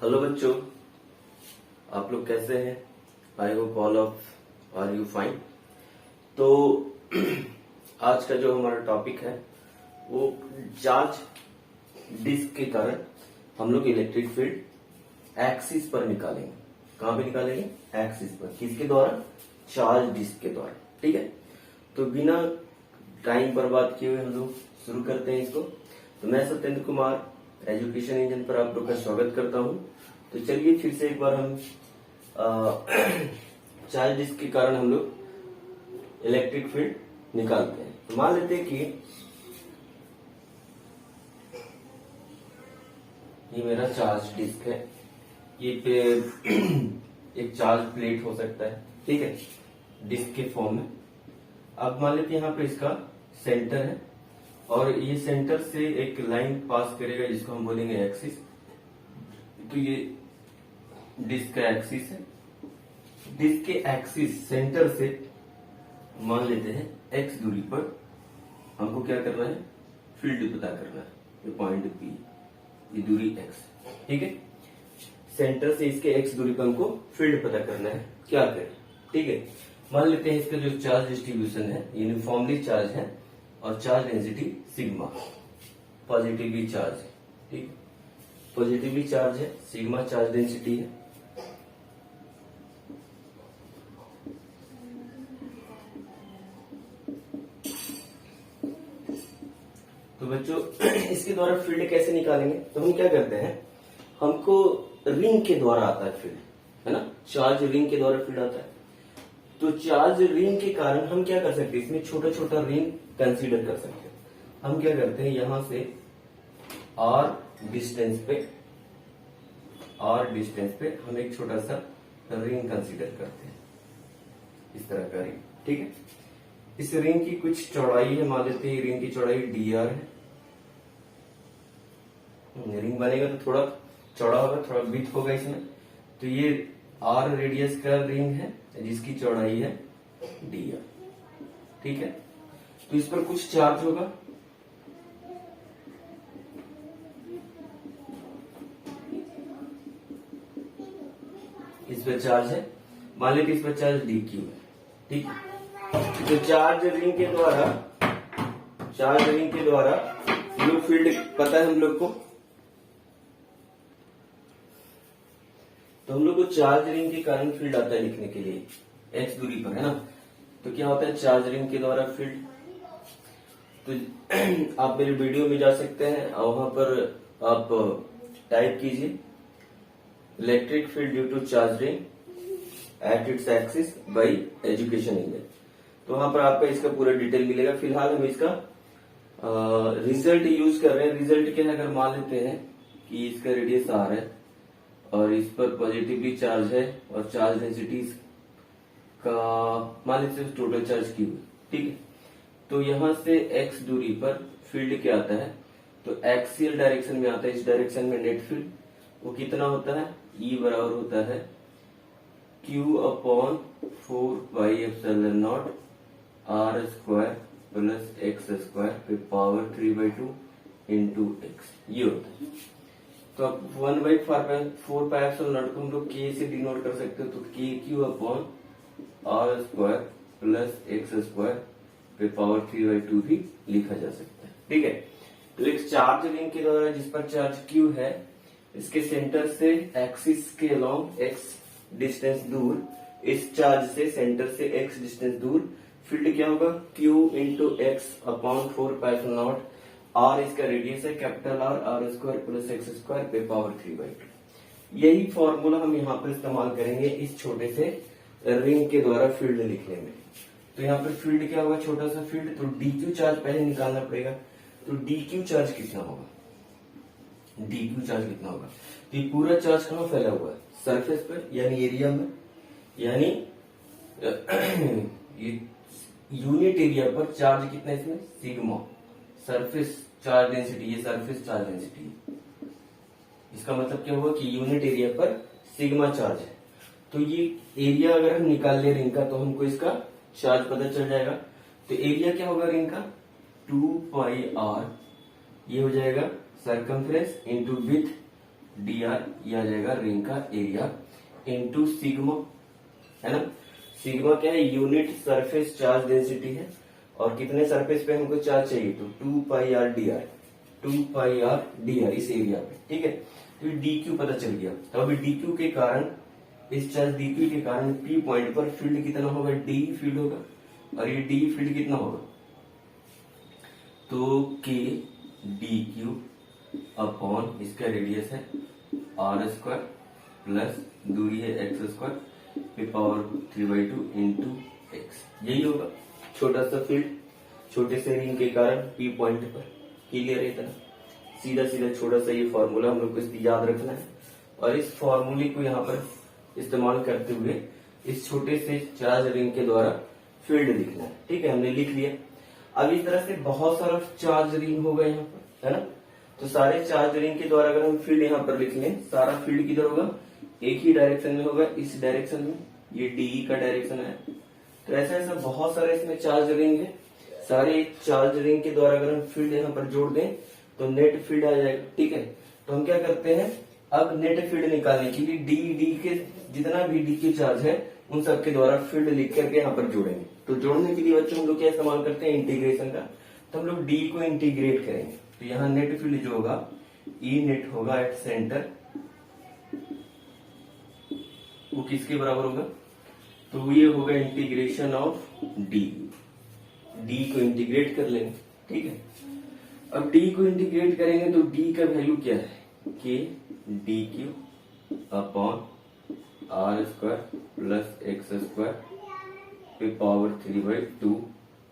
Hello बच्चों, आप लोग कैसे हैं? I hope all of are you fine. तो आज का जो हमारा टॉपिक है वो चार्ज डिस्क के कारण हम लोग इलेक्ट्रिक फील्ड एक्सिस पर निकालेंगे। कहां पे निकालेंगे? एक्सिस पर। किसके द्वारा? चार्ज डिस्क के द्वारा। ठीक है, तो बिना टाइम बर्बाद किए हुए हम लोग शुरू करते हैं इसको। तो मैं सत्येंद्र कुमार एजुकेशन इंजन पर आप लोग का स्वागत करता हूं। तो चलिए फिर से एक बार हम चार्ज डिस्क के कारण हम लोग इलेक्ट्रिक फील्ड निकालते हैं। तो मान लेते हैं कि ये मेरा चार्ज डिस्क है, ये पे एक चार्ज प्लेट हो सकता है, ठीक है, डिस्क के फॉर्म में। अब मान लेते हैं यहाँ पे इसका सेंटर है और ये सेंटर से एक लाइन पास करेगा जिसको हम बोलेंगे एक्सिस। तो ये डिस्क का एक्सिस है। डिस्क के एक्सिस सेंटर से मान लेते हैं एक्स दूरी पर हमको क्या करना है? फील्ड पता करना है। ये पॉइंट पी, ये दूरी एक्स, ठीक है। सेंटर से इसके एक्स दूरी पर हमको फील्ड पता करना है। क्या करें? ठीक है, मान लेते हैं इसका जो चार्ज डिस्ट्रीब्यूशन है यूनिफॉर्मली चार्ज है और charge density sigma, positively charge है, ठीक है, पॉजिटिवली चार्ज है, सिग्मा चार्ज डेंसिटी है। तो बच्चों इसके द्वारा फील्ड कैसे निकालेंगे? तो हम क्या करते हैं, हमको रिंग के द्वारा आता है फील्ड, है ना, चार्ज रिंग के द्वारा फील्ड आता है। तो चार्ज रिंग के कारण हम क्या कर सकते हैं, इसमें छोटा छोटा रिंग कंसीडर कर सकते हैं। हम क्या करते हैं, यहां से आर डिस्टेंस पे हम एक छोटा सा रिंग कंसीडर करते हैं, इस तरह का रिंग, ठीक है। इस रिंग की कुछ चौड़ाई है, मान लेते हैं रिंग की चौड़ाई dr है। रिंग बनेगा तो थोड़ा चौड़ा होगा, थोड़ा विड्थ होगा इसमें। तो ये r रेडियस का रिंग है जिसकी चौड़ाई है dr, ठीक है। तो इस पर कुछ चार्ज होगा, इस पर चार्ज है, मान लेते इस पर चार्ज dq है, ठीक है। तो चार्ज रिंग के द्वारा जो फील्ड पता है हम लोग को, तो हम लोग को चार्ज रिंग के कारण फील्ड आता है लिखने के लिए एक्स दूरी पर, है ना। तो क्या होता है चार्ज रिंग के द्वारा फील्ड? तो आप मेरे वीडियो में जा सकते हैं और वहां पर आप टाइप कीजिए electric field due to charge ring at its axis by education engine. तो वहां पर आपको इसका पूरा डिटेल मिलेगा। फिलहाल हम इसका रिजल्ट यूज कर रहे हैं। रिजल्ट क्या है, अगर मान लेते हैं कि इसका रेडियस आर है और इस पर पॉजिटिवली चार्ज है और चार्ज डेंसिटी का मान लेते हैं टोटल चार्ज क्यू, ठीक है। तो यहां से x दूरी पर फील्ड क्या आता है, तो एक्सियल डायरेक्शन में आता है। इस डायरेक्शन में नेट फील्ड वो कितना होता है, E बराबर होता है Q/4πε0 r square plus x square पे पावर 3/2 इंटू एक्स, ये होता है। तो अब 1/4πε0 को हम लोग k से डिनोट कर सकते हो, तो KQ/r square plus x square पे पावर 3/2 भी लिखा जा सकता है, ठीक है। तो एक चार्ज रिंग के द्वारा जिस पर चार्ज Q है, इसके सेंटर से एक्सिस के अलोंग x डिस्टेंस दूर, इस चार्ज से सेंटर से x डिस्टेंस दूर फील्ड क्या होगा, Q इंटू x/4πε0। r इसका रेडियस है, capital R square plus x square पे पावर 3/2। यही फॉर्मूला हम यहाँ पर इस्तेमाल करेंगे इस छोटे से रिंग के द्वारा फील्ड लिखने में। तो यहाँ पर फील्ड क्या होगा, छोटा सा फील्ड, तो dq चार्ज पहले निकालना पड़ेगा। तो dq चार्ज कितना होगा, dq चार्ज कितना होगा? तो ये पूरा चार्ज कहाँ फैला हुआ है, सरफेस पर, यानी एरिया में, यानी ये यूनिट एरिया पर चार्ज कितना है इसमें, सिग्मा, सरफेस चार्ज डेंसिटी, ये सरफेस चार्ज डेंसिटी है। इसका मतलब क्या हुआ कि यूनिट एरिया पर सिग्मा चार्ज है। तो ये एरिया अगर हम निकाल ले रिंग का, तो हमको इसका चार्ज पता चल जाएगा। तो एरिया क्या होगा रिंग का, 2πr, ये हो जाएगा circumference into with D R, ये आ जाएगा रिंग का एरिया इंटू सिग्मा, है ना। सिग्मा क्या है, यूनिट सरफेस चार्ज डेंसिटी है, और कितने सरफेस पे हमको चार्ज चाहिए, तो 2 pi R D R, 2 pi R D R इस एरिया पे, ठीक है। तो डी क्यू पता चल गया। तो अभी डी क्यू के कारण, इस चार्ज डी क्यू के कारण पी पॉइंट पर फील्ड कितना होगा, डी फील्ड होगा, और ये डी फील्ड कितना होगा, तो के डी क्यू अपॉन इसका रेडियस है आर स्क्वायर प्लस दूरी है एक्स स्क्वायर पे पावर 3/2 इंटू एक्स, यही होगा छोटा सा फील्ड छोटे से रिंग के कारण पी पॉइंट पर। क्लियर है इतना, सीधा सीधा छोटा सा ये फॉर्मूला हम लोग को याद रखना है, और इस फॉर्मूले को यहाँ पर इस्तेमाल करते हुए इस छोटे से चार्ज रिंग के द्वारा फील्ड लिखना है, ठीक है। हमने लिख लिया। अब इस तरह से बहुत सारा चार्ज रिंग होगा यहाँ पर, है ना। तो सारे चार्ज रिंग के द्वारा अगर हम फील्ड यहाँ पर लिख लें, सारा फील्ड किधर होगा, एक ही डायरेक्शन में होगा, इस डायरेक्शन में, ये डी का डायरेक्शन है। तो ऐसा ऐसा बहुत सारे इसमें चार्ज रिंग है, सारे चार्ज रिंग के द्वारा अगर हम फील्ड यहाँ पर जोड़ दें तो नेट फील्ड आ जाएगा, ठीक है। तो हम क्या करते हैं, अब नेट फील्ड निकालने के लिए डी के जितना भी डी के चार्ज है उन सब के द्वारा फील्ड लिख करके यहाँ पर जोड़ेंगे। तो जोड़ने के लिए बच्चों हम लोग क्या इस्तेमाल करते हैं, इंटीग्रेशन का। तो हम लोग डी को इंटीग्रेट करेंगे, तो यहाँ नेट फील्ड जो होगा ई नेट होगा एट सेंटर, वो किसके बराबर होगा, तो ये होगा इंटीग्रेशन ऑफ डी। डी को इंटीग्रेट कर लेंगे, ठीक है। अब डी को इंटीग्रेट करेंगे तो डी का वैल्यू क्या है, k D q upon r square plus x square पे पावर 3/2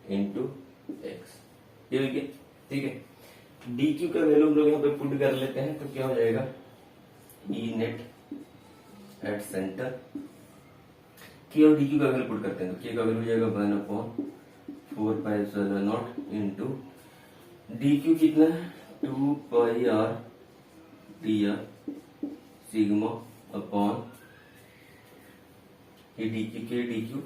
इंटू एक्स, ये हो गया, ठीक है। डी क्यू का वैल्यू हम लोग यहाँ पे पुट कर लेते हैं, तो क्या हो जाएगा, E net at centre, K और डी क्यू का वैल्यू पुट करते हैं, तो के का वैल्यू हो जाएगा 1/4 pi epsilon not into D Q कितना है, 2 pi R D R sigma upon ये डी क्यू के डी क्यू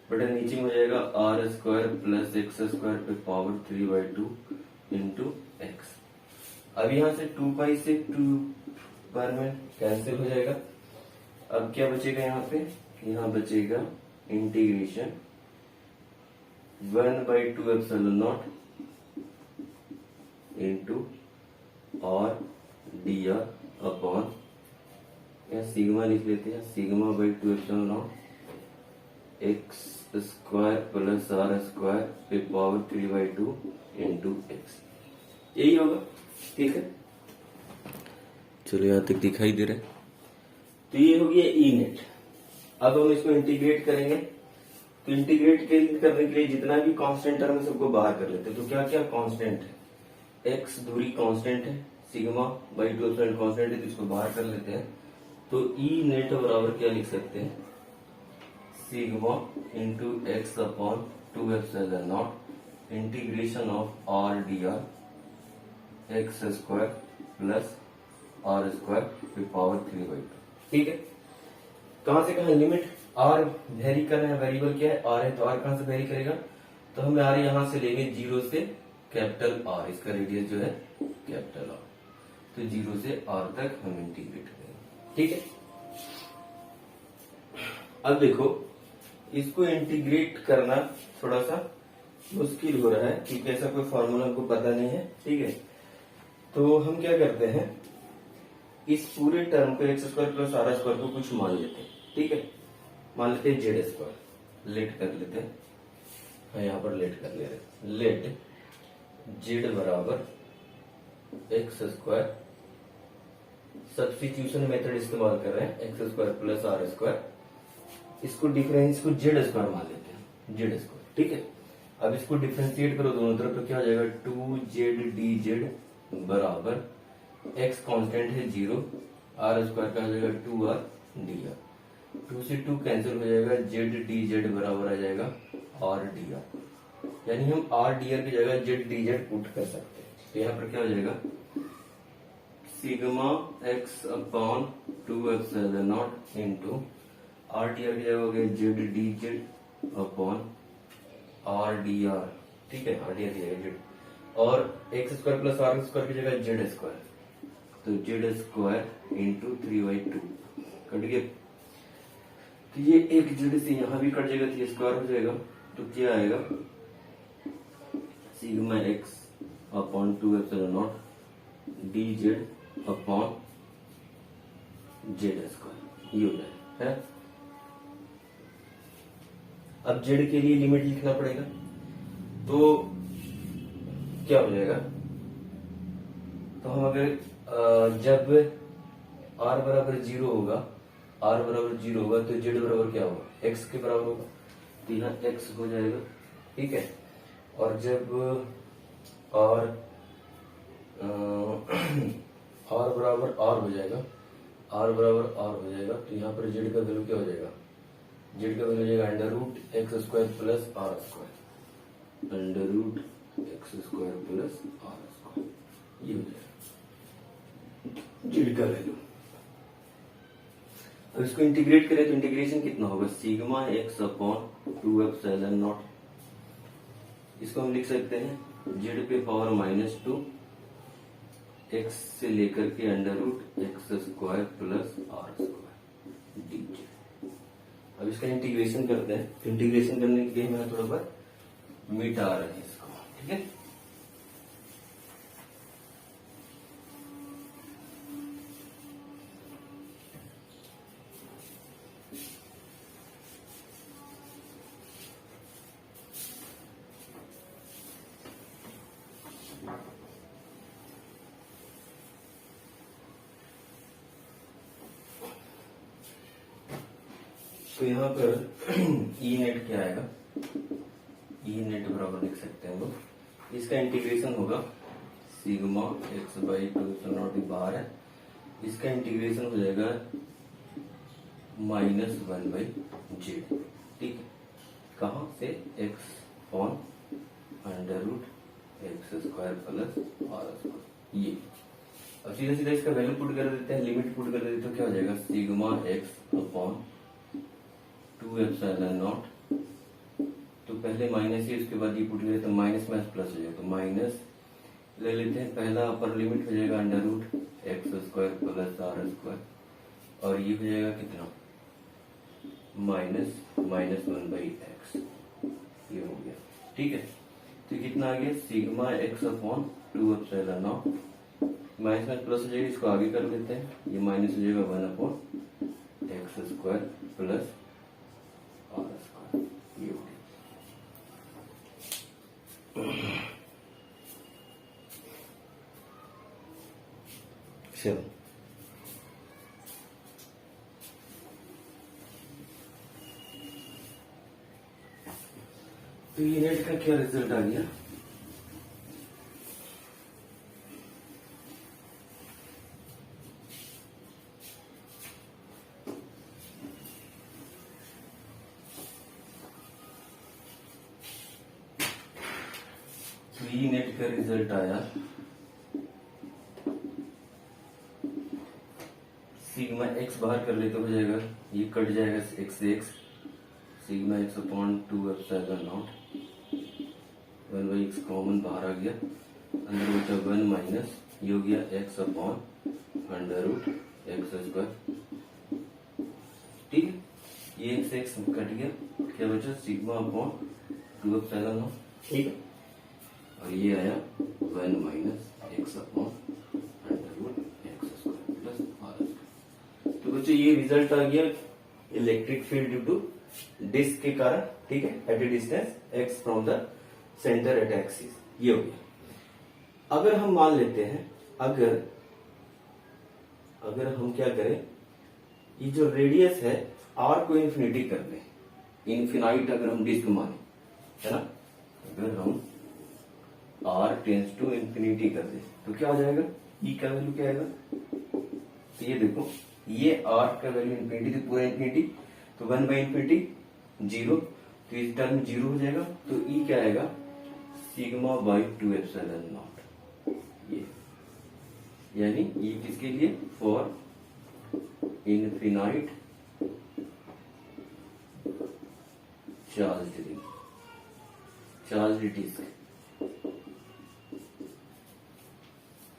बटा नीचे में हो जाएगा R square plus x square पे पावर 3/2 इंटू एक्स। अब यहाँ से 2 पाई से 2 बार में कैंसिल हो जाएगा। अब क्या बचेगा यहाँ पे, यहाँ बचेगा इंटीग्रेशन 1/2 एप्सिलॉन नॉट इंटू और डी आर अपॉन, यहाँ सिग्मा लिख लेते हैं, sigma by 2 epsilon nought x square plus r square पे पावर 3/2 इंटू एक्स, यही होगा, ठीक है। चलो यहाँ तक दिखाई दे रहा है। तो ये हो गया ई नेट। अब हम इसको इंटीग्रेट करेंगे, तो इंटीग्रेट करने के लिए जितना भी कांस्टेंट टर्म है सबको बाहर कर लेते हैं। तो क्या क्या कांस्टेंट है, एक्स दूरी कांस्टेंट है, सिग्मा बाई 2 एप्सिलॉन कांस्टेंट है, तो इसको बाहर कर लेते हैं। तो ई नेट बराबर क्या लिख सकते हैं, sigma into x upon 2 epsilon nought integration of r D r x square plus r square पे पावर 3/2, ठीक है। कहां से कहां लिमिट, आर वेरी करना है, वेरिएबल क्या है, आर है, तो आर कहां से वेरी करेगा, तो हम आर यहां से लेंगे 0 से कैपिटल आर, इसका रेडियस जो है कैपिटल आर, तो 0 से आर तक हम इंटीग्रेट करेंगे, ठीक है। अब देखो इसको इंटीग्रेट करना थोड़ा सा मुश्किल हो रहा है क्योंकि ऐसा कोई फॉर्मूला हमको पता नहीं है, ठीक है। तो हम क्या करते हैं, इस पूरे टर्म को x square plus r square को कुछ मान लेते हैं, ठीक है। मान लेते हैं जेड स्क्वायर, लेट कर लेते हैं, यहाँ पर लेट कर ले रहे हैं, लेट जेड बराबर एक्स स्क्वायर, सब्स्टिट्यूशन मेथड इस्तेमाल कर रहे हैं, x square plus r square, इसको डिफरेंस को जेड स्क्वायर मान लेते हैं, जेड स्क्वायर, ठीक है। अब इसको डिफरेंशिएट करो दोनों तरफ, तो क्या हो जाएगा, 2ZDZ बराबर एक्स कांस्टेंट है 0, आर स्क्वायर का हो जाएगा 2R dr, 2 से 2 कैंसिल हो जाएगा, ZDZ बराबर आ जाएगा RdR, यानी हम RdR की जगह ZDZ पुट कर सकते हैं। तो यहाँ पर क्या हो जाएगा, sigma x upon 2 epsilon not into RdR की जगह हो गया ZDZ अपॉन RdR, ठीक है, RdR की जगह Z, और x square plus r square की जगह जेड स्क्वायर, तो जेड स्क्वायर इंटू 3/2 कट गया। तो ये एक जेड से यहां भी कट जाएगा तो ये स्क्वायर हो जाएगा। तो क्या आएगा sigma x upon 2/0 D Z upon Z square, ये हो जाएगा है। अब जेड के लिए लिमिट लिखना पड़ेगा, तो क्या हो जाएगा, तो हम अगर जब r बराबर 0 होगा, r बराबर 0 होगा तो z बराबर क्या होगा, x के बराबर होगा, तो यहाँ x हो जाएगा, ठीक है। और जब r r बराबर r हो जाएगा, r बराबर r हो जाएगा, तो यहाँ पर z का वैल्यू क्या हो जाएगा, z का वैल्यू हो जाएगा under root x square plus r square, under root x square plus r square, ये हो जाएगा जेड का वैल्यू। अब इसको इंटीग्रेट करें तो इंटीग्रेशन कितना होगा, सिग्मा एक्स अपॉन 2/0। इसको हम लिख सकते हैं जेड पे पावर -2 एक्स से लेकर के under root x square plus r square d z. अब इसका इंटीग्रेशन करते हैं, तो इंटीग्रेशन करने के लिए मैं थोड़ा सा मिटा रहे हैं इसको, ठीक है। तो यहाँ पर ई नेट क्या आएगा, ई नेट बराबर लिख सकते हैं हम लोग, इसका इंटीग्रेशन होगा सिग्मा एक्स बाई 2/0 बाहर है, इसका इंटीग्रेशन हो जाएगा -1/z, ठीक है। कहाँ से, x on under root x square plus r square, ये। अब सीधा सीधा इसका वैल्यू पुट कर देते हैं, लिमिट पुट कर देते हैं, तो क्या हो जाएगा सिग्मा एक्स अपॉन 2/0, तो पहले माइनस ही उसके बाद ये पुट करें तो माइनस में प्लस हो जाएगा, तो माइनस ले लेते हैं, पहला अपर लिमिट हो जाएगा under root x square plus r square, और ये हो जाएगा कितना -1/x, ये हो गया, ठीक है। तो कितना आ गया सिग्मा एक्स अपॉन 2/0, माइनस में प्लस हो जाएगा, इसको आगे कर लेते हैं, ये माइनस हो जाएगा 1/x square plus r square, ये हो गया। चलो तो ये नेट का क्या रिजल्ट आ गया, तो ये नेट का रिजल्ट आया सिग्मा एक्स बाहर कर ले तो हो जाएगा, ये कट जाएगा एक्स से x, sigma x upon 2/0, 1/x common बाहर आ गया, अंदर बचा 1 माइनस, ये हो गया x upon under root x square, ठीक है। ये एक्स एक्स कट गया, क्या बचा सिग्मा अपॉन 2/0, ठीक है। और ये आया 1 minus x upon under root x square plus r square. तो बच्चों ये रिजल्ट आ गया electric field due to disc के कारण, ठीक है, at a distance x from the centre at axis, ये हो गया। अगर हम मान लेते हैं, अगर हम क्या करें, ये जो रेडियस है आर को इन्फिनिटी कर दें, इन्फिनाइट अगर हम डिस्क माने, है ना, अगर हम आर टेंस टू इन्फिनिटी कर दे तो क्या हो जाएगा, ई का वैल्यू क्या आएगा, तो ये देखो, ये आर का वैल्यू इन्फिनिटी तो पूरा इन्फिनिटी, तो 1/∞ 0, तो इस टर्म 0 हो जाएगा, तो ई क्या आएगा सिग्मा बाई 2/0, ये यानी ये किसके लिए, फॉर इनफिनाइट चार्ज डिस्क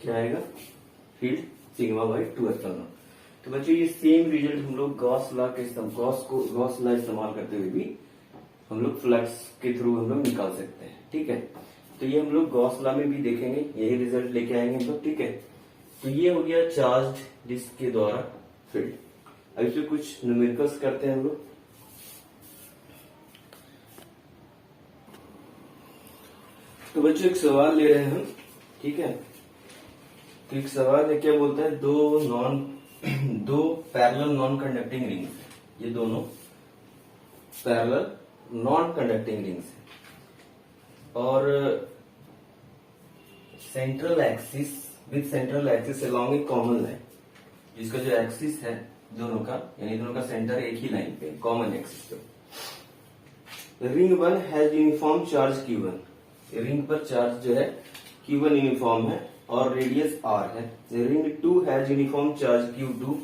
क्या आएगा field sigma by 2 epsilon not. तो बच्चों ये सेम रिजल्ट हम लोग गॉस लॉ इस्तेमाल करते हुए भी हम लोग फ्लक्स के थ्रू हम लोग निकाल सकते हैं। ठीक है, तो ये हम लोग गॉस लॉ में भी देखेंगे, यही रिजल्ट लेके आएंगे हम लोग। ठीक है, तो ये हो गया चार्ज्ड डिस्क के द्वारा फील्ड। अब इसमें कुछ न्यूमेरिकल्स करते हैं हम लोग। तो बच्चों एक सवाल ले रहे हैं हम। ठीक है, तो एक सवाल है, क्या बोलता है, दो पैरेलल नॉन कंडक्टिंग रिंग्स, ये दोनों पैरेलल नॉन कंडक्टिंग रिंग्स है और सेंट्रल एक्सिस अलोंग ए कॉमन लाइन, जिसका जो एक्सिस है दोनों का, यानी दोनों का सेंटर एक ही लाइन पे, कॉमन एक्सिस पे। Ring 1 has uniform charge Q1, ring पर चार्ज जो है Q1 यूनिफॉर्म है और रेडियस R है। Ring 2 has uniform charge Q2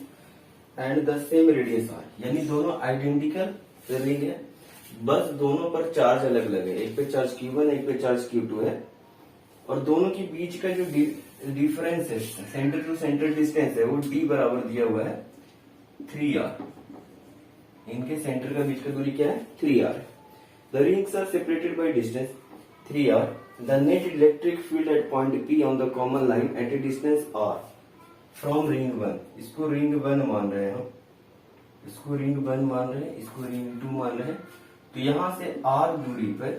and the same radius R, यानी दोनों आइडेंटिकल रिंग है, बस दोनों पर चार्ज अलग अलग है, एक पे चार्ज Q1 एक पे चार्ज Q2 है और दोनों के बीच का जो डिफरेंस है, सेंटर टू सेंटर डिस्टेंस है, वो D बराबर दिया हुआ है 3R। इनके सेंटर का बीच का दूरी क्या है, 3R। The rings are separated by distance 3R। The net electric field at point P on the common line at a distance R from ring 1, इसको रिंग 1 मान रहे हैं हम, इसको रिंग 1 मान रहे हैं, इसको रिंग 2 मान रहे हैं। तो यहां से R दूरी पर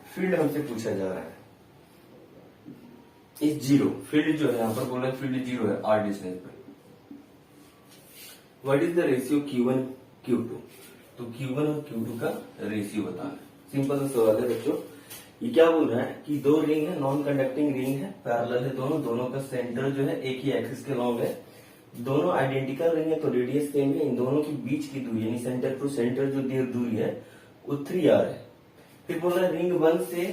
फील्ड हमसे पूछा जा रहा है, इस जीरो फील्ड जो है, यहां पर बोला फील्ड जीरो है R डिस्टेंस पर। What is the ratio Q1 Q2, तो Q1 और Q2 का रेशियो बताना। सिंपल सा सवाल है बच्चों। ये क्या बोल रहा है कि दो रिंग है, नॉन कंडक्टिंग रिंग है, पैरेलल है दोनों का सेंटर जो है एक ही एक्सिस के लॉन्ग है, दोनों आइडेंटिकल रिंग है तो रेडियस सेम है, इन दोनों के बीच की दूरी यानी सेंटर टू सेंटर जो दूरी है वो 3R है। फिर बोल रहा है रिंग 1 से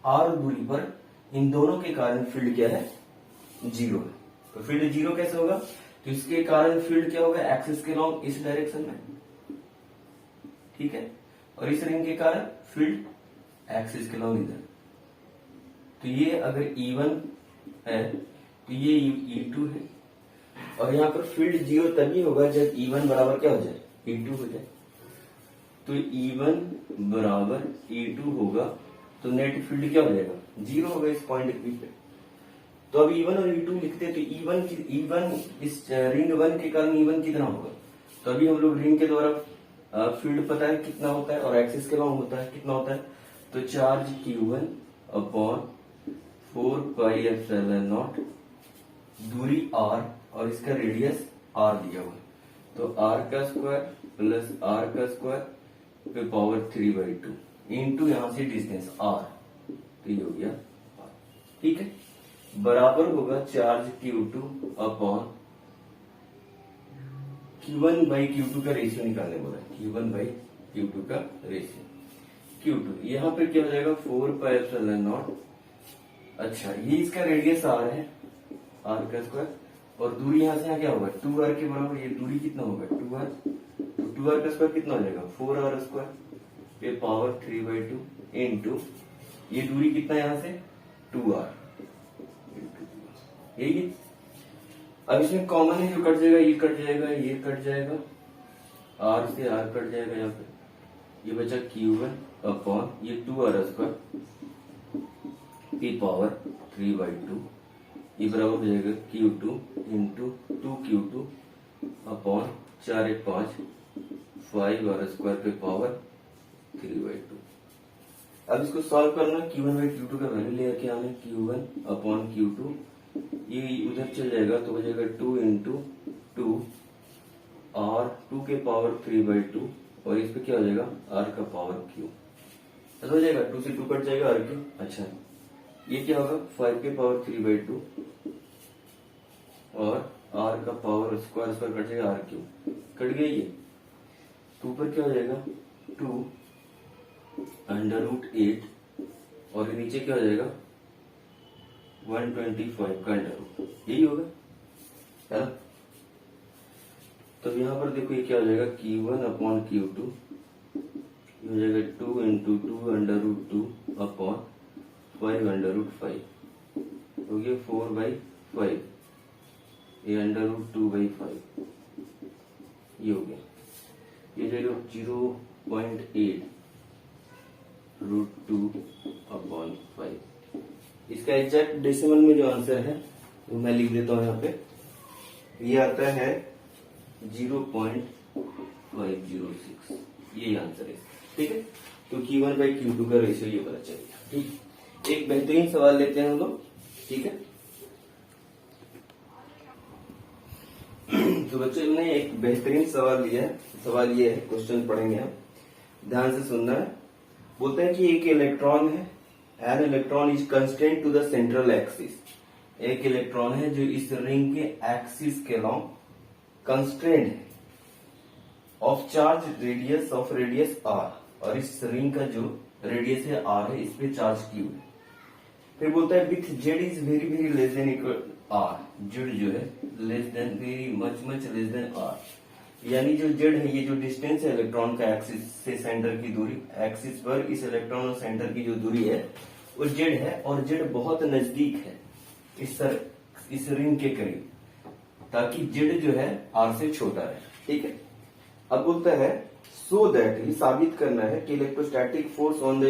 R दूरी पर इन दोनों के कारण फील्ड क्या है, जीरो है। तो फील्ड जीरो कैसे होगा, तो इसके कारण फील्ड क्या होगा, एक्सिस के लॉन्ग इस डायरेक्शन में, ठीक है, और इस रिंग के कारण फील्ड एक्सिस के लॉन्ग इधर। तो ये अगर E1 है तो ये E2 है, और यहाँ पर फील्ड जीरो तभी होगा जब E1 बराबर क्या हो जाए, E2 हो जाए। तो E1 बराबर E2 होगा तो नेट फील्ड क्या हो जाएगा, जीरो होगा इस पॉइंट P पे। तो अब E1 और E2 लिखते हैं तो E1 इस रिंग 1 के कारण E1 कितना होगा, तो अभी हम लोग रिंग के द्वारा फील्ड पता है कितना होता है और एक्सिस के लॉन्ग होता है कितना होता है, तो charge Q1 upon 4 pi epsilon not, दूरी R और इसका रेडियस R दिया हुआ है, तो R का स्क्वायर प्लस R का स्क्वायर पे पावर 3/2 इंटू यहां से डिस्टेंस R, तो ये हो गया R। ठीक है, बराबर होगा charge Q2 upon Q1 by Q2 का रेशियो निकालने बोला है, Q1 बाई Q2 का रेशियो। Q2 यहाँ पे क्या हो जाएगा 4 पाई एप्सिलॉन नॉट, अच्छा ये इसका रेडियस R है, R का स्क्वायर, और दूरी यहां से यहाँ क्या होगा 2R के बराबर, ये दूरी कितना होगा 2R, तो 2R का स्क्वायर कितना हो जाएगा 4R स्क्वायर पे पावर 3/2 इंटू ये दूरी कितना यहां से 2R, यही है। अब इसमें कॉमन है जो कट जाएगा, ये कट जाएगा, ये कट जाएगा, R से R कट जाएगा, यहाँ पे ये बचा Q1 अपॉन ये 2R स्क्वायर पे पावर 3/2, ये बराबर हो जाएगा Q2 into 2Q2 upon 4 1 5 5R square पे पावर 3/2। अब इसको सॉल्व करना, Q1 बाई Q2 का वैल्यू लेकर आना, Q1 अपॉन Q2, ये उधर चल जाएगा तो हो जाएगा 2 इंटू 2 R 2 के पावर 3/2 और इस पे क्या हो जाएगा R का पावर Q, ऐसा हो जाएगा 2 से 2 कट जाएगा R Q। अच्छा ये क्या होगा 5 के पावर 3/2 और R का पावर स्क्वायर कट जाएगा R Q, कट गया ये, तो ऊपर क्या हो जाएगा 2 √8 और नीचे क्या हो जाएगा 125 का √, यही होगा है ना। तो यहाँ पर देखो ये क्या हो जाएगा Q1 अपॉन Q2, ये हो जाएगा 2 इंटू 2 √2 अपॉन 5 √5, हो गया 4/5 ये √2/5 ये हो गया। ये जो 0.8 √2/5 इसका एग्जैक्ट डेसिमल में जो आंसर है वो मैं लिख देता हूं यहाँ पे। ये आता है 0.506 ये आंसर है। ठीक है, तो Q1/Q2 का रेशियो ये पता चल गया। ठीक, एक बेहतरीन सवाल लेते हैं हम लोग। ठीक है, तो बच्चों ने एक बेहतरीन सवाल लिया है। सवाल ये है, क्वेश्चन पढ़ेंगे हम, ध्यान से सुनना है। बोलते हैं कि एक इलेक्ट्रॉन है, an electron is constant to the central axis. एक इलेक्ट्रॉन है जो इस रिंग के एक्सिस के अलॉन्ग कंस्ट्रेंट है ऑफ चार्ज रेडियस आर, और इस रिंग का जो रेडियस है आर है, इस पे चार्ज क्यू है। फिर बोलता है with Z is very very less than equal are, Z जो है less than very much less than are, यानी जो जेड है, ये जो डिस्टेंस है इलेक्ट्रॉन का एक्सिस से सेंटर की दूरी, एक्सिस पर इस इलेक्ट्रॉन और सेंटर की जो दूरी है वो जेड है, और जेड बहुत नजदीक है इस रिंग के करीब, ताकि जेड जो है आर से छोटा है। ठीक है, अब बोलता है सो दैट, ये साबित करना है कि electrostatic force on the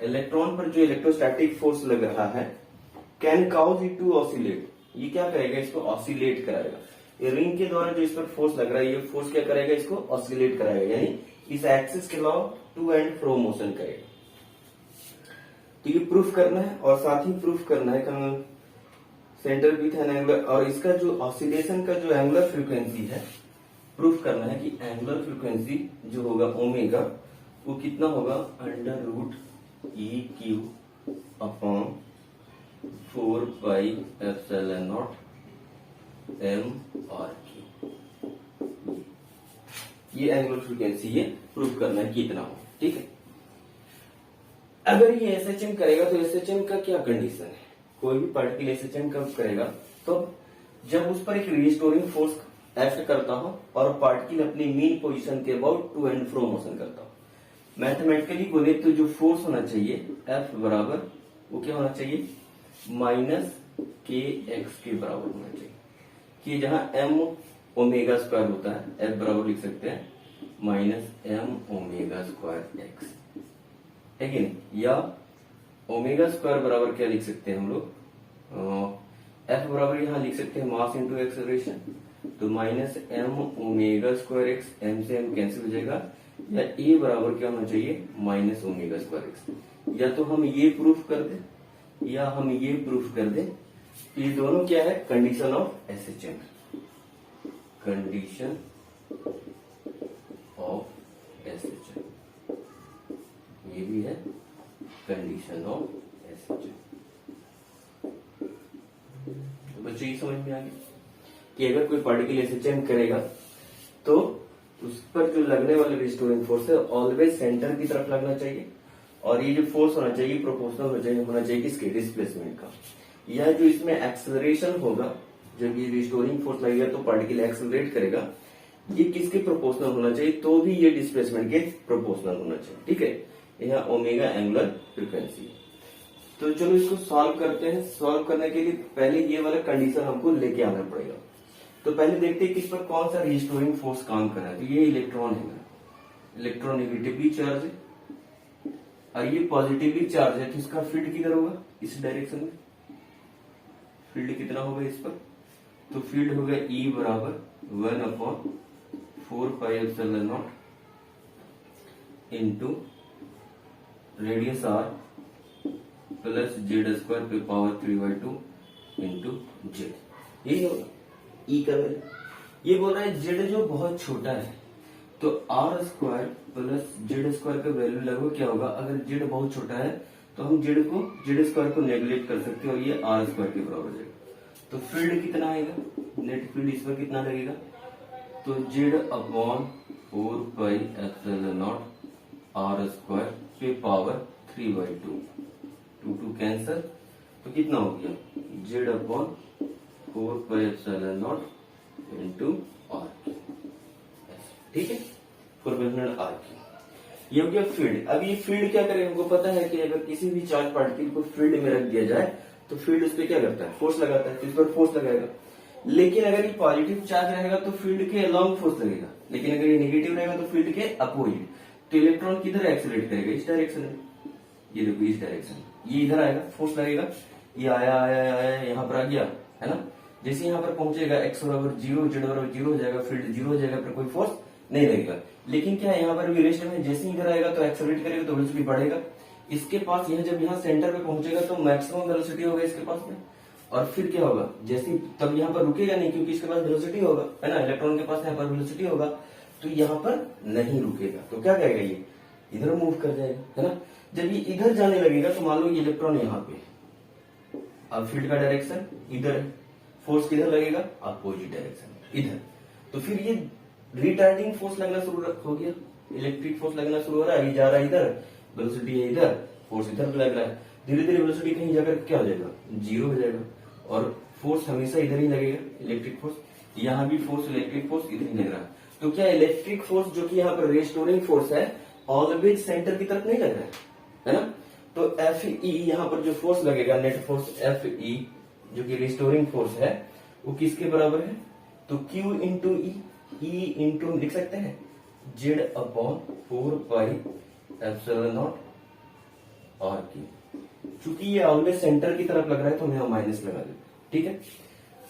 electron पर जो इलेक्ट्रोस्टैटिक फोर्स लग रहा है can cause it to oscillate. ये क्या करेगा, इसको ऑसिलेट कराएगा। ये रिंग के द्वारा जो इस पर फोर्स लग रहा है, ये फोर्स क्या करेगा, इसको ऑसिलेट कराएगा, यानी इस एक्सिस के अलावा टू एंड फ्रो मोशन करेगा। तो ये प्रूफ करना है, और साथ ही प्रूफ करना है सेंटर विथ एन एंगुलर, और इसका जो ऑसिलेशन का जो एंगुलर फ्रीक्वेंसी है, प्रूफ करना है कि एंगुलर फ्रीक्वेंसी जो होगा ओमेगा, वो कितना होगा, √EQ/4πε0 mRQ। ये एंगुलर फ्रीक्वेंसी ये प्रूफ करना है कितना हो। ठीक है, अगर ये SHM करेगा तो SHM का क्या कंडीशन है, कोई भी पार्टिकल SHM कब करेगा, तो जब उस पर एक रिस्टोरिंग फोर्स एक्ट करता हो और पार्टिकल अपनी मीन पोजीशन के about to and fro motion करता हो। मैथमेटिकली बोले तो जो फोर्स होना चाहिए F बराबर, वो क्या होना चाहिए, -kx के बराबर होना चाहिए, कि जहां m ओमेगा स्क्वायर होता है, F बराबर लिख सकते हैं -m⍵²x, है कि नहीं, या ओमेगा स्क्वायर बराबर क्या लिख सकते हैं हम लोग, F बराबर यहां लिख सकते हैं मास इंटू एक्सेलरेशन, तो -m⍵²x, m से m कैंसिल हो जाएगा, या A बराबर क्या होना चाहिए, -ω²x। या तो हम ये प्रूफ कर दें या हम ये प्रूफ कर दें, ये दोनों क्या है, condition of SHM, condition of SHM, ये भी है कंडीशन ऑफ SHM। तो बच्चों ये समझ में आ गया कि अगर कोई पार्टिकल SHM करेगा तो उस पर जो लगने वाले रिस्टोरिंग फोर्स है ऑलवेज सेंटर की तरफ लगना चाहिए, और ये जो फोर्स होना चाहिए प्रोपोर्शनल होना चाहिए किसके, डिस्प्लेसमेंट का। यह जो इसमें एक्सेलरेशन होगा, जब ये रिस्टोरिंग फोर्स लगेगा तो पार्टिकल एक्सेलरेट करेगा, ये किसके प्रोपोर्शनल होना चाहिए, तो भी ये डिस्प्लेसमेंट के प्रोपोर्शनल होना चाहिए। ठीक है, यह ओमेगा एंगुलर फ्रीक्वेंसी। तो चलो इसको सॉल्व करते हैं। सॉल्व करने के लिए पहले ये वाला कंडीशन हमको लेके आना पड़ेगा। तो पहले देखते हैं कि इस पर कौन सा रिस्टोरिंग फोर्स काम कर रहा है। तो ये इलेक्ट्रॉन है, इलेक्ट्रॉन नेगेटिवली चार्ज है और ये पॉजिटिवली चार्ज है, तो इसका फील्ड किधर होगा, इस डायरेक्शन में। फील्ड कितना होगा इस पर, तो फील्ड होगा E बराबर 1/4πε0 into radius R plus Z² पे पावर 3/2 इंटू जेड, यही होगा E का वैल्यू। ये बोल रहा है Z जो बहुत छोटा है, तो R² प्लस Z² का वैल्यू लगभग क्या होगा, अगर Z बहुत छोटा है तो हम Z² को नेगलेक्ट कर सकते हैं और ये R² के बराबर जाएगा। तो फील्ड कितना आएगा, नेट फील्ड इस पर कितना लगेगा, तो Z/4πε0 R² पे पावर 3/2, 2 कैंसर, तो कितना हो गया Z/4πε0 इंटू R। ठीक है, 4πε0 R। ये हो गया फील्ड। अब ये फील्ड क्या करेगा, हमको पता है कि अगर किसी भी चार्ज पार्टिकल को फील्ड में रख दिया जाए तो फील्ड उस पर क्या करता है, फोर्स लगाता है, तो इस पर फोर्स लगाएगा। लेकिन अगर ये पॉजिटिव चार्ज रहेगा तो फील्ड के अलॉन्ग फोर्स लगेगा, लेकिन अगर ये नेगेटिव रहेगा तो फील्ड के अपोजिट। तो इलेक्ट्रॉन किधर एक्सेलरेट करेगा? इस डायरेक्शन में। ये देखो इस डायरेक्शन में, ये इधर आएगा, फोर्स लगेगा, ये आया आया आया यहाँ पर आ गया, है ना। जैसे यहाँ पर पहुंचेगा एक्स बराबर 0, जेड बराबर 0 हो जाएगा, फील्ड 0 हो जाएगा, पर कोई फोर्स नहीं लगेगा। लेकिन क्या है, यहाँ पर भी रेस्ट में जैसे ही इधर आएगा तो एक्सेलरेट करेगा तो वेलोसिटी बढ़ेगा। इसके पास यह जब यहाँ सेंटर पे पहुंचेगा तो मैक्सिमम वेलोसिटी होगा इसके पास में। और फिर क्या होगा, जैसे तब यहाँ पर रुकेगा नहीं क्योंकि इसके पास वेलोसिटी होगा, है ना, इलेक्ट्रॉन के पास यहाँ पर वेलोसिटी होगा, तो यहाँ पर नहीं रुकेगा। तो क्या करेगा, ये इधर मूव कर जाएगा, है ना। जब ये इधर जाने लगेगा तो मान लो ये इलेक्ट्रॉन यहाँ पे, अब फील्ड का डायरेक्शन इधर है, फोर्स किधर लगेगा? अपोजिट डायरेक्शन इधर। तो फिर ये रिटार्डिंग फोर्स लगना शुरू हो गया, इलेक्ट्रिक फोर्स लगना शुरू हो रहा है, ये जा रहा है इधर, वेलोसिटी है इधर, फोर्स इधर लग रहा है, धीरे धीरे वेलोसिटी कहीं जाकर क्या हो जाएगा? 0 हो जाएगा, और फोर्स हमेशा इधर ही लगेगा, इलेक्ट्रिक फोर्स। यहाँ भी फोर्स, इलेक्ट्रिक फोर्स इधर ही लग रहा है। तो क्या इलेक्ट्रिक फोर्स जो कि यहाँ पर रेस्टोरिंग फोर्स है ऑलवेज सेंटर की तरफ नहीं लग रहा है ना। तो एफ ई यहाँ पर जो फोर्स लगेगा, नेट फोर्स एफ ई जो कि रिस्टोरिंग फोर्स है, वो किसके बराबर है? तो Q इंटू ई इंटू लिख सकते हैं z upon 4 pi epsilon nought r q. चूंकि ये ऑलवेज सेंटर की तरफ लग रहा है तो मैं माइनस लगा दूं, ठीक है।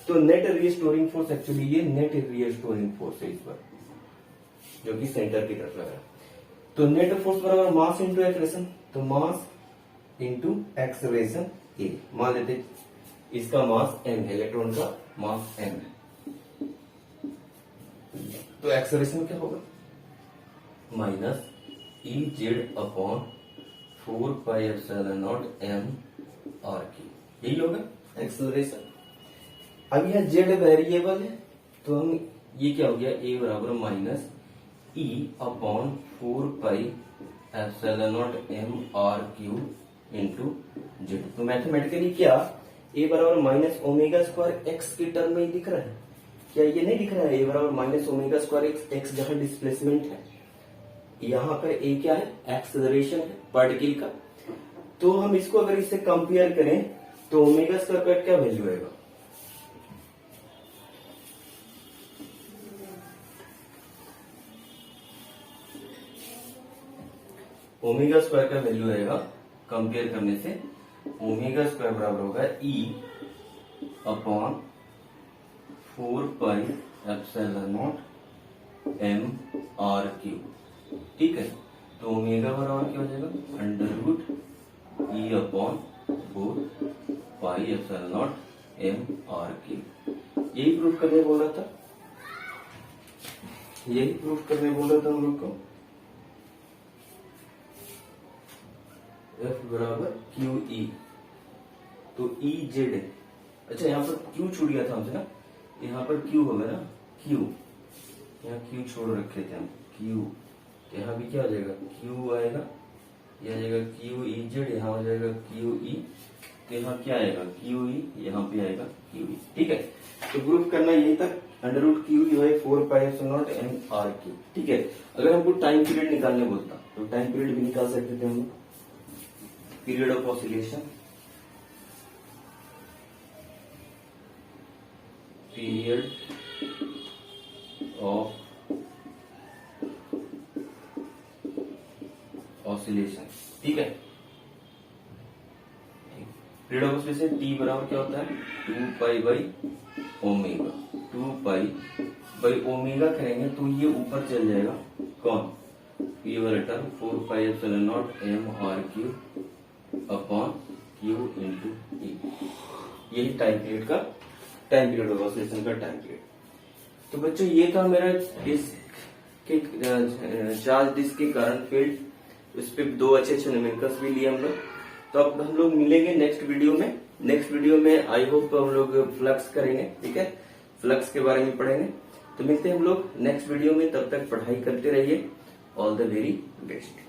तो नेट रिस्टोरिंग फोर्स, एक्चुअली ये नेट रिस्टोरिंग फोर्स है इस पर, जो कि सेंटर की तरफ लग रहा है। तो नेट फोर्स बराबर मास इंटू एक्सेलरेशन, तो मास इंटू एक्सेलरेशन ए। मान लेते इसका मास m है, इलेक्ट्रॉन का मास m है, तो एक्सेलरेशन क्या होगा? Minus e z upon 4 pi epsilon not m are q, यही होगा एक्सेलरेशन। अब यह जेड वेरिएबल है तो हम ये क्या हो गया, a बराबर minus e upon 4 pi epsilon not m are q into z. तो मैथमेटिकली क्या a बराबर माइनस ओमेगा स्क्वायर एक्स की टर्म में ही दिख रहा है क्या? ये नहीं दिख रहा है, a बराबर माइनस ओमेगा स्क्वायर एक्स जहां डिस्प्लेसमेंट है, यहाँ पर a क्या है? एक्सेलरेशन है पार्टिकल का। तो हम इसको अगर इससे कंपेयर करें तो ओमेगा स्क्वायर का क्या वैल्यू आएगा? ओमेगा स्क्वायर का वैल्यू आएगा कंपेयर करने से, ओमेगा स्क्वायर बराबर होगा e upon 4 pi epsilon not m are q, ठीक है। तो ओमेगा बराबर क्या हो जाएगा? Under root e upon 4 pi epsilon not m are q. यही प्रूफ करने बोल रहा था, यही प्रूफ करने बोल रहा था हम लोग को। F बराबर क्यू ई, तो ई जेड है। अच्छा यहाँ पर क्यू छूट गया था हमसे ना, यहाँ पर क्यू होगा ना, क्यू, यहाँ क्यू छोड़ रखे थे हम, क्यू, यहाँ भी क्या हो जाएगा? क्यू आएगा, यह आ जाएगा क्यू ई जेड, यहाँ हो जाएगा क्यू ई, तो यहाँ क्या आएगा? क्यू ई, यहाँ पे आएगा क्यू ई, ठीक है। तो प्रूफ करना यही तक, अंडर रूट क्यू ई है 4 pi epsilon not m are q, ठीक है। अगर हमको टाइम पीरियड निकालने बोलता तो टाइम पीरियड भी निकाल सकते थे हम, period of oscillation, period of oscillation, ठीक है। पीरियड ऑफ ऑसिलेशन टी बराबर क्या होता है? 2 pi by omega, 2 pi by omega करेंगे तो ये ऊपर चल जाएगा, कौन? ये वाला term 4 pi epsilon not m are Q upon Q into E. यही टाइम पीरियड का, टाइम पीरियड ऑफ ऑसिलेशन का टाइम पीरियड। तो बच्चों ये था मेरा डिस्क के चार्ज डिस्क के कारण फील्ड, उस पर 2 अच्छे न्यूमेरिकल्स भी लिए हम लोग। तो अब हम लोग मिलेंगे नेक्स्ट वीडियो में। नेक्स्ट वीडियो में आई होप हम लोग फ्लक्स करेंगे, ठीक है, फ्लक्स के बारे में पढ़ेंगे। तो मिलते हैं हम लोग नेक्स्ट वीडियो में, तब तक पढ़ाई करते रहिए। All the very best.